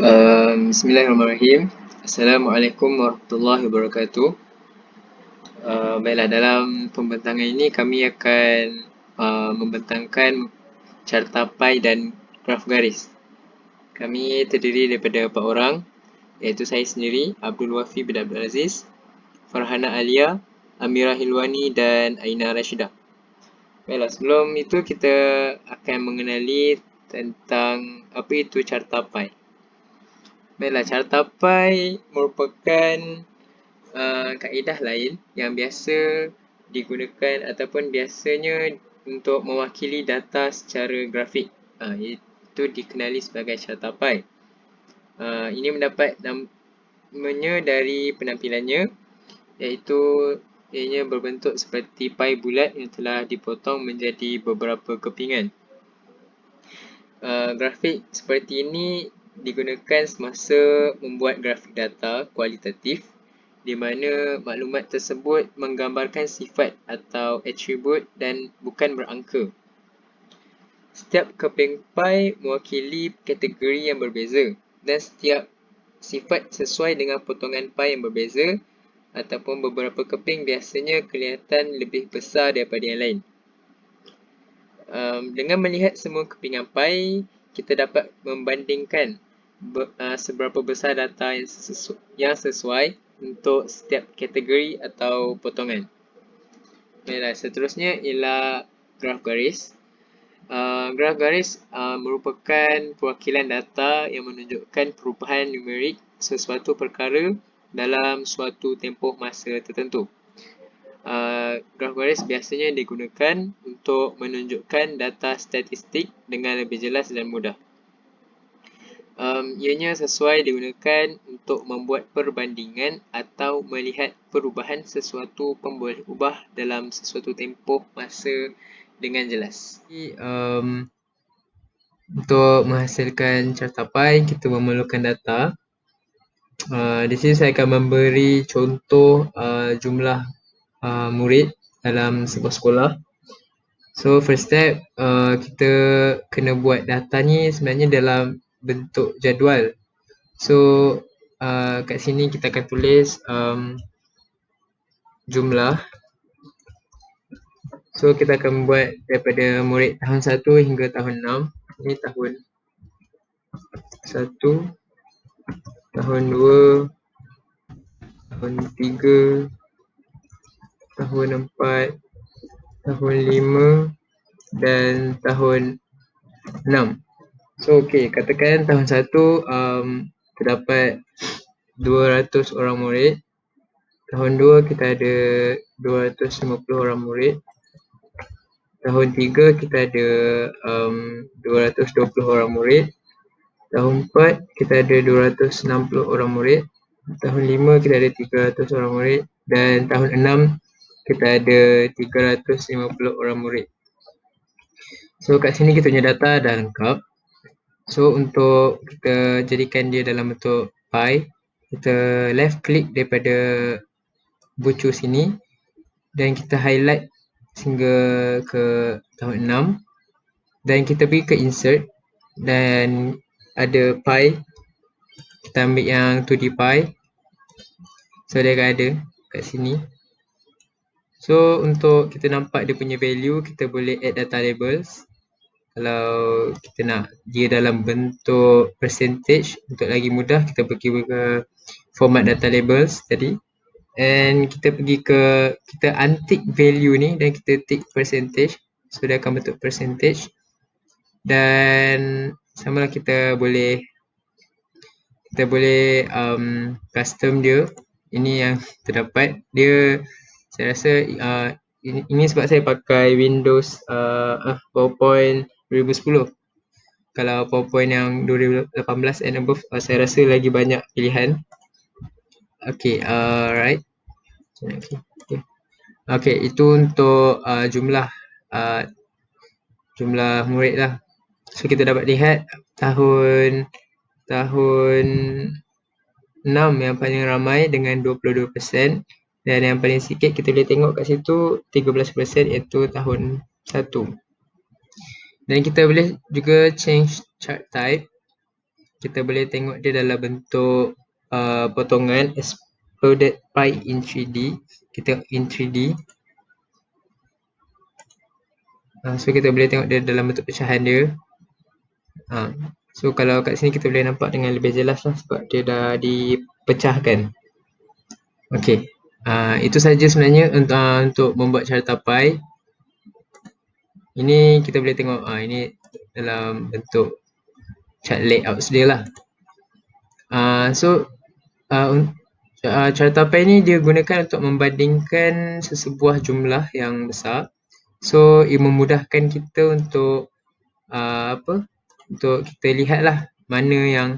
Bismillahirrahmanirrahim. Assalamualaikum warahmatullahi wabarakatuh. Baiklah, dalam pembentangan ini kami akan membentangkan carta pai dan graf garis. Kami terdiri daripada 4 orang, iaitu saya sendiri, Abdul Wafi bin Abdul Aziz, Farhana Alia, Amira Hilwani dan Aina Rashidah. Baiklah, sebelum itu kita akan mengenali tentang apa itu carta pai. Baiklah, carta pai merupakan kaedah lain yang biasa digunakan ataupun biasanya untuk mewakili data secara grafik. Itu dikenali sebagai carta pai. Ini mendapat namanya dari penampilannya, iaitu ianya berbentuk seperti pai bulat yang telah dipotong menjadi beberapa kepingan. Grafik seperti ini digunakan semasa membuat grafik data kualitatif di mana maklumat tersebut menggambarkan sifat atau atribut dan bukan berangka. Setiap keping pai mewakili kategori yang berbeza dan setiap sifat sesuai dengan potongan pai yang berbeza ataupun beberapa keping biasanya kelihatan lebih besar daripada yang lain. Dengan melihat semua kepingan pai, kita dapat membandingkan seberapa besar data yang sesuai untuk setiap kategori atau potongan. Baiklah, seterusnya ialah graf garis. Graf garis merupakan perwakilan data yang menunjukkan perubahan numerik sesuatu perkara dalam suatu tempoh masa tertentu. Graf garis biasanya digunakan untuk menunjukkan data statistik dengan lebih jelas dan mudah. Ianya sesuai digunakan untuk membuat perbandingan atau melihat perubahan sesuatu pun boleh ubah dalam sesuatu tempoh masa dengan jelas. Untuk menghasilkan carta pai, kita memerlukan data. Di sini saya akan memberi contoh jumlah murid dalam sebuah sekolah. So first step, kita kena buat data ni sebenarnya dalam bentuk jadual. So kat sini kita akan tulis jumlah. So kita akan buat daripada murid tahun 1 hingga tahun 6. Ini tahun 1, tahun 2, tahun 3, tahun 4, tahun 5 dan tahun 6. So okey, katakan tahun 1 terdapat 200 orang murid. Tahun 2 kita ada 250 orang murid. Tahun 3 kita ada 220 orang murid. Tahun 4 kita ada 260 orang murid. Tahun 5 kita ada 300 orang murid. Dan tahun 6 kita ada 350 orang murid. So kat sini kita punya data dah lengkap. So untuk kita jadikan dia dalam bentuk pai, kita left click daripada bucu sini dan kita highlight sehingga ke tahun 6 dan kita pergi ke insert dan ada pai, kita ambil yang 2D pai. So dia akan ada kat sini. So untuk kita nampak dia punya value, kita boleh add data labels. Kalau kita nak dia dalam bentuk percentage, untuk lagi mudah kita pergi ke format data labels tadi. And kita pergi ke, kita untick value ni dan kita tick percentage. So dia akan bentuk percentage. Dan samalah kita boleh custom dia. Ini yang terdapat. Dia, saya rasa ini sebab saya pakai Windows PowerPoint 2010. Kalau PowerPoint yang 2018 and above, saya rasa lagi banyak pilihan. Okay, right. Okay, itu untuk jumlah murid lah. So kita dapat lihat tahun 6 yang paling ramai dengan 22%. Dan yang paling sikit kita boleh tengok kat situ 13% iaitu tahun 1. Dan kita boleh juga change chart type. kita boleh tengok dia dalam bentuk potongan exploded pie in 3D. Kita in 3D. So kita boleh tengok dia dalam bentuk pecahan dia. So kalau kat sini kita boleh nampak dengan lebih jelas lah sebab dia dah dipecahkan. Okey. Itu saja sebenarnya untuk membuat carta pie. Ini kita boleh tengok ini dalam bentuk chart layout dia lah. So carta pie ni dia gunakan untuk membandingkan sesebuah jumlah yang besar. So ia memudahkan kita untuk untuk kita lihat lah mana yang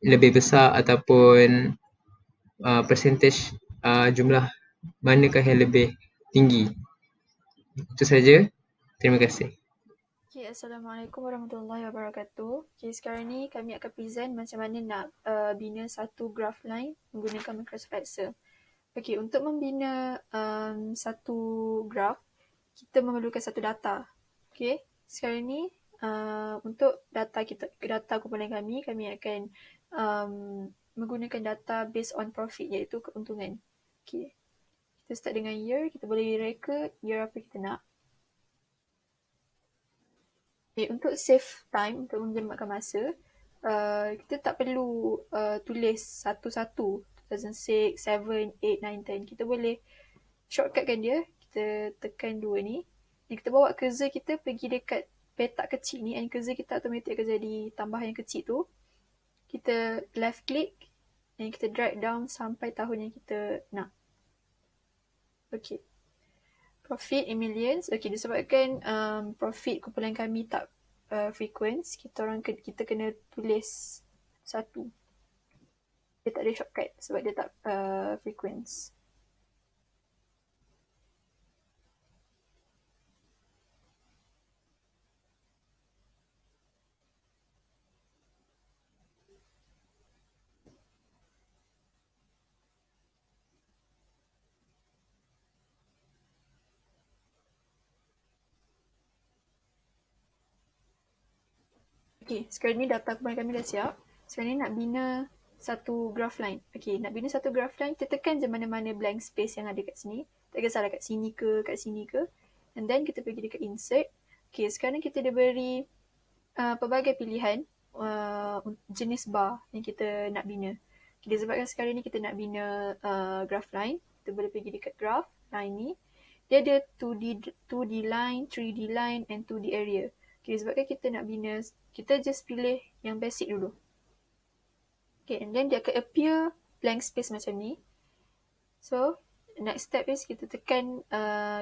lebih besar ataupun percentage jumlah manakah yang lebih tinggi. Itu saja. Terima kasih. Okay, Assalamualaikum warahmatullahi wabarakatuh. Okay, sekarang ni kami akan present macam mana nak bina satu graph line menggunakan Microsoft Excel. Okay, untuk membina satu graph, kita memerlukan satu data. Okay, sekarang ni untuk data kumpulan kami akan menggunakan data based on profit, iaitu keuntungan. Okay, kita start dengan year, kita boleh reka year apa kita nak. Okay, untuk save time, untuk menjematkan masa, kita tak perlu tulis satu-satu 2006, 7, 8, 9, 10. Kita boleh shortcutkan dia. Kita tekan dua ni. Dan kita bawa cursor kita pergi dekat petak kecil ni, and cursor kita automatik akan jadi tambahan yang kecil tu. Kita left click dan kita drag down sampai tahun yang kita nak. Okay. Profit in millions. Okay, disebabkan profit kumpulan kami tak frequent, kita kena tulis satu. Dia tak ada shortcut sebab dia tak frequent. Okay, sekarang ni data kumpulan kami dah siap. Sekarang ni nak bina satu graph line. Okay, nak bina satu graph line, kita tekan je mana-mana blank space yang ada kat sini. Tak kisahlah kat sini ke, kat sini ke. And then kita pergi dekat insert. Okay, sekarang kita dah beri pelbagai pilihan jenis bar yang kita nak bina. Okay, disebabkan sekarang ni kita nak bina graph line, kita boleh pergi dekat graph line ni. Dia ada 2D line, 3D line and 2D area. Okay, sebabkan kita nak bina, kita just pilih yang basic dulu. Okay, and then dia akan appear blank space macam ni. So, next step is kita tekan,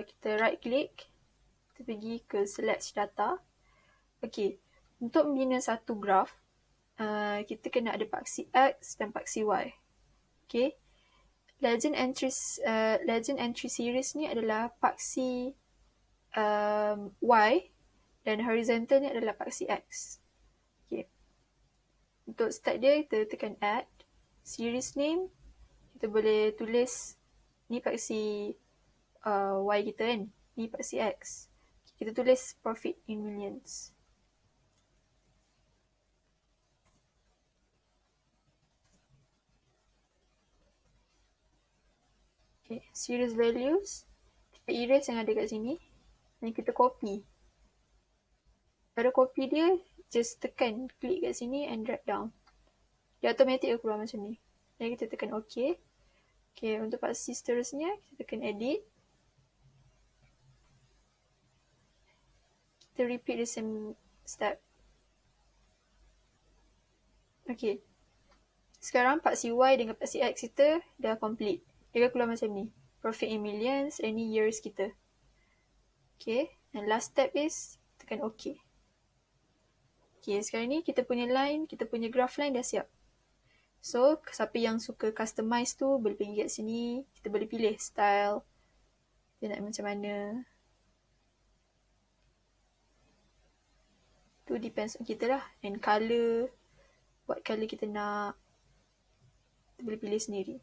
kita right click, kita pergi ke select data. Okay, untuk membina satu graph, kita kena ada paksi X dan paksi Y. Okay, legend entry series ni adalah paksi Y dan horizontal ni adalah paksi X. Okay. Untuk start dia, kita tekan add. Series name, kita boleh tulis ni paksi Y kita kan. Ni paksi X. Kita tulis profit in millions. Okay. Series values, kita erase yang ada kat sini. Dan kita copy. Cara copy dia, just tekan, klik kat sini and drag down. Dia automatik keluar macam ni. Dan kita tekan OK. Okay, untuk paksi seterusnya, kita tekan edit. Kita repeat the same step. Okay. Sekarang paksi Y dengan paksi X kita dah complete. Dia akan keluar macam ni. Profit in millions, any years kita. Okay. And last step is tekan OK. Okay, sekarang ni kita punya line, kita punya graph line dah siap. So, siapa yang suka customize tu boleh pergi kat sini. Kita boleh pilih style. Dia nak macam mana. Tu depends on kita lah. And colour. What colour kita nak. Kita boleh pilih sendiri.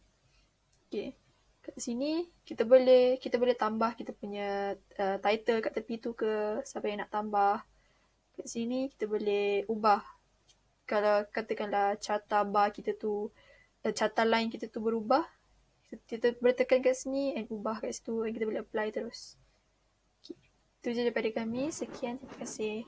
Okay. Kat sini, kita boleh tambah kita punya title kat tepi tu ke. Siapa yang nak tambah. Kat sini, kita boleh ubah kalau katakanlah carta bar kita tu, carta line kita tu berubah, kita boleh tekan kat sini and ubah kat situ and kita boleh apply terus. Okay. Itu je daripada kami. Sekian, terima kasih.